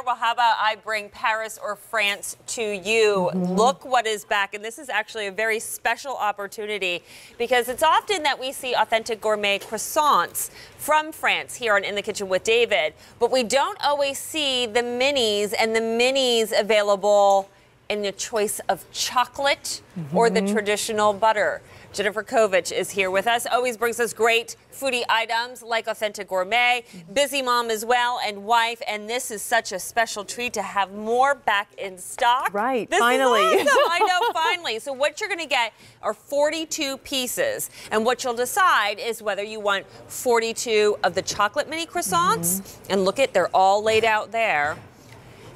Well, how about I bring Paris or France to you? Look what is back. And this is actually a very special opportunity because it's often that we see authentic gourmet croissants from France here on In the Kitchen with David, but we don't always see the minis, and the minis available in the choice of chocolate or the traditional butter. Jennifer Kovich is here with us. Always brings us great foodie items like authentic gourmet, busy mom as well, and wife. And this is such a special treat to have more back in stock. Right, this finally. Is awesome. I know, finally. So what you're going to get are 42 pieces. And what you'll decide is whether you want 42 of the chocolate mini croissants. And look at, they're all laid out there.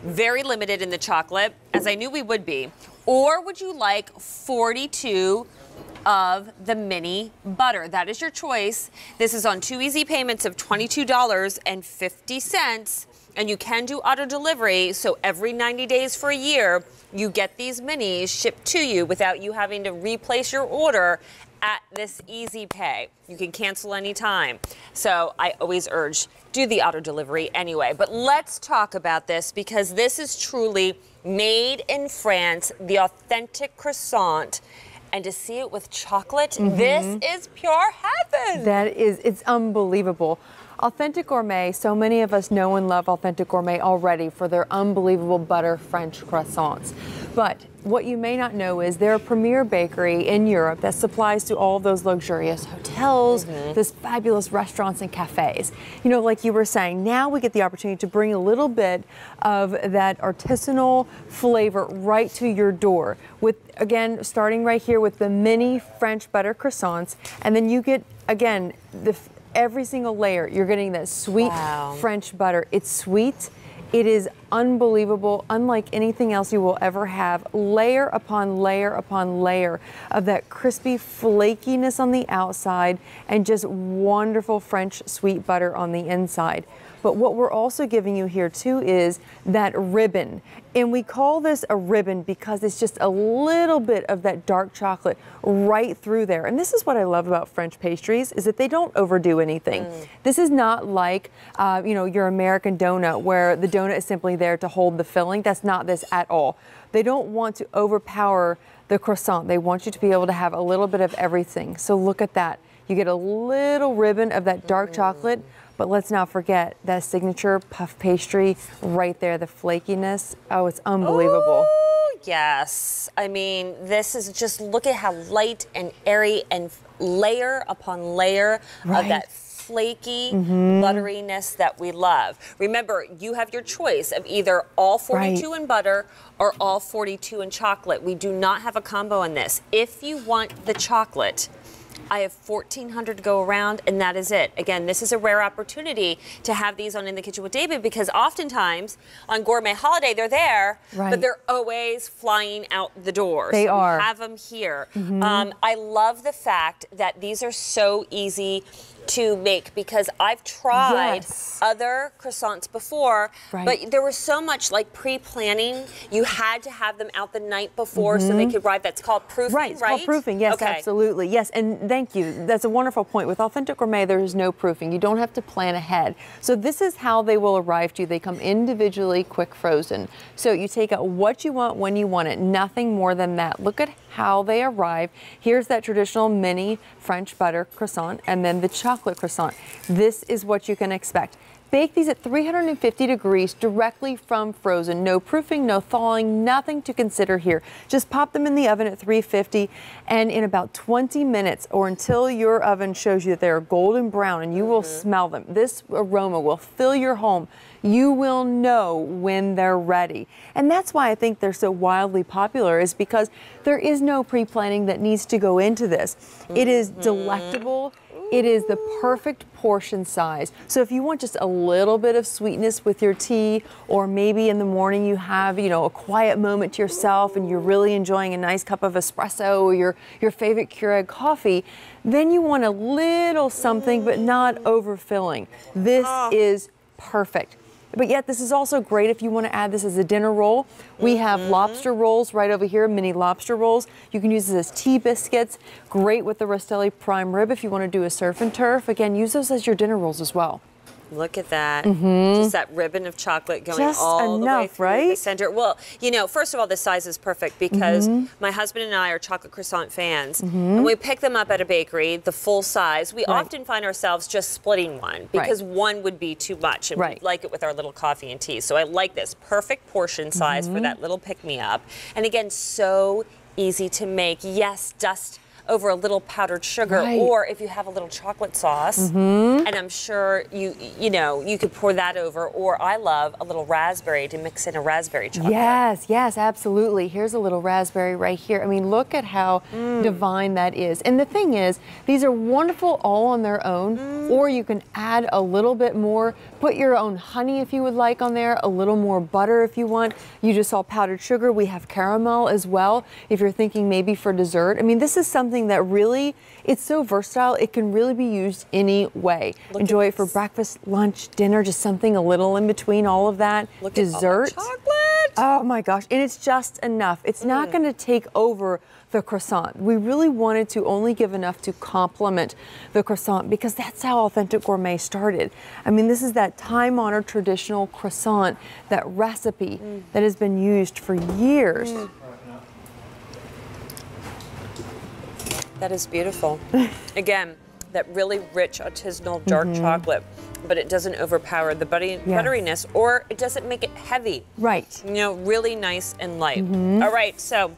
Very limited in the chocolate, as I knew we would be. Or would you like 42 of the mini butter? That is your choice. This is on 2 easy payments of $22.50, and you can do auto delivery, so every 90 days for a year you get these minis shipped to you without you having to replace your order at this easy pay. You can cancel anytime. So I always urge, do the auto delivery anyway. But let's talk about this because this is truly made in France, the authentic croissant. And to see it with chocolate, this is pure heaven. That is, it's unbelievable. Authentic Gourmet, so many of us know and love Authentic Gourmet already for their unbelievable butter French croissants. But what you may not know is they're a premier bakery in Europe that supplies to all those luxurious hotels, those fabulous restaurants and cafes. You know, like you were saying, now we get the opportunity to bring a little bit of that artisanal flavor right to your door. With, again, starting right here with the mini French butter croissants, and then you get, again, every single layer, you're getting that sweet French butter. It's sweet. It is unbelievable, unlike anything else you will ever have. Layer upon layer upon layer of that crispy flakiness on the outside and just wonderful French sweet butter on the inside. But what we're also giving you here too is that ribbon. And we call this a ribbon because it's just a little bit of that dark chocolate right through there. And this is what I love about French pastries, is that they don't overdo anything. This is not like, you know, your American donut where the donut is simply there to hold the filling. That's not this at all. They don't want to overpower the croissant. They want you to be able to have a little bit of everything. So look at that. You get a little ribbon of that dark chocolate, but let's not forget that signature puff pastry right there, the flakiness. Oh, it's unbelievable. Oh, yes. I mean, this is just, look at how light and airy and layer upon layer of that flaky butteriness that we love. Remember, you have your choice of either all 42 in butter or all 42 in chocolate. We do not have a combo on this. If you want the chocolate, I have 1,400 to go around, and that is it. Again, this is a rare opportunity to have these on In the Kitchen with David because oftentimes on Gourmet Holiday, they're there, but they're always flying out the door. They are. We have them here. I love the fact that these are so easy to make because I've tried other croissants before, but there was so much like pre-planning. You had to have them out the night before so they could arrive. That's called proofing, right? It's called proofing, yes, absolutely. Yes, and thank you. That's a wonderful point. With Authentic Gourmet, there is no proofing. You don't have to plan ahead. So this is how they will arrive to you. They come individually, quick frozen. So you take out what you want when you want it, nothing more than that. Look at how they arrive. Here's that traditional mini French butter croissant and then the chocolate croissant. This is what you can expect. Bake these at 350 degrees directly from frozen. No proofing, no thawing, nothing to consider here. Just pop them in the oven at 350 and in about 20 minutes or until your oven shows you that they're golden brown and you will smell them. This aroma will fill your home. You will know when they're ready. And that's why I think they're so wildly popular, is because there is no pre-planning that needs to go into this. It is delectable. It is the perfect portion size. So if you want just a little bit of sweetness with your tea, or maybe in the morning you have, you know, a quiet moment to yourself and you're really enjoying a nice cup of espresso or your favorite Keurig coffee, then you want a little something but not overfilling. This is perfect. But yet this is also great if you want to add this as a dinner roll. We have lobster rolls right over here, mini lobster rolls. You can use this as tea biscuits. Great with the Rastelli prime rib if you want to do a surf and turf. Again, use those as your dinner rolls as well. Look at that. Just that ribbon of chocolate going Just all the way enough, through right? the center. Well, you know, first of all, the size is perfect because my husband and I are chocolate croissant fans. And we pick them up at a bakery, the full size. We often find ourselves just splitting one because one would be too much. And we like it with our little coffee and tea. So I like this. Perfect portion size for that little pick-me-up. And again, so easy to make. Yes, dust over a little powdered sugar, or if you have a little chocolate sauce, and I'm sure you know, you could pour that over, or I love a little raspberry to mix in a raspberry chocolate. Yes, yes, absolutely. Here's a little raspberry right here. I mean, look at how divine that is. And the thing is, these are wonderful all on their own, or you can add a little bit more, put your own honey if you would like on there, a little more butter if you want. You just saw powdered sugar. We have caramel as well, if you're thinking maybe for dessert. I mean, this is something that really, it's so versatile, it can really be used any way. Enjoy it for breakfast, lunch, dinner, just something a little in between all of that. Dessert. At all the chocolate. Oh my gosh, and it's just enough. It's not going to take over the croissant. We really wanted to only give enough to complement the croissant because that's how Authentic Gourmet started. I mean, this is that time-honored traditional croissant, that recipe that has been used for years. That is beautiful. Again, that really rich artisanal dark chocolate, but it doesn't overpower the butteriness, or it doesn't make it heavy. Right. You know, really nice and light. All right, so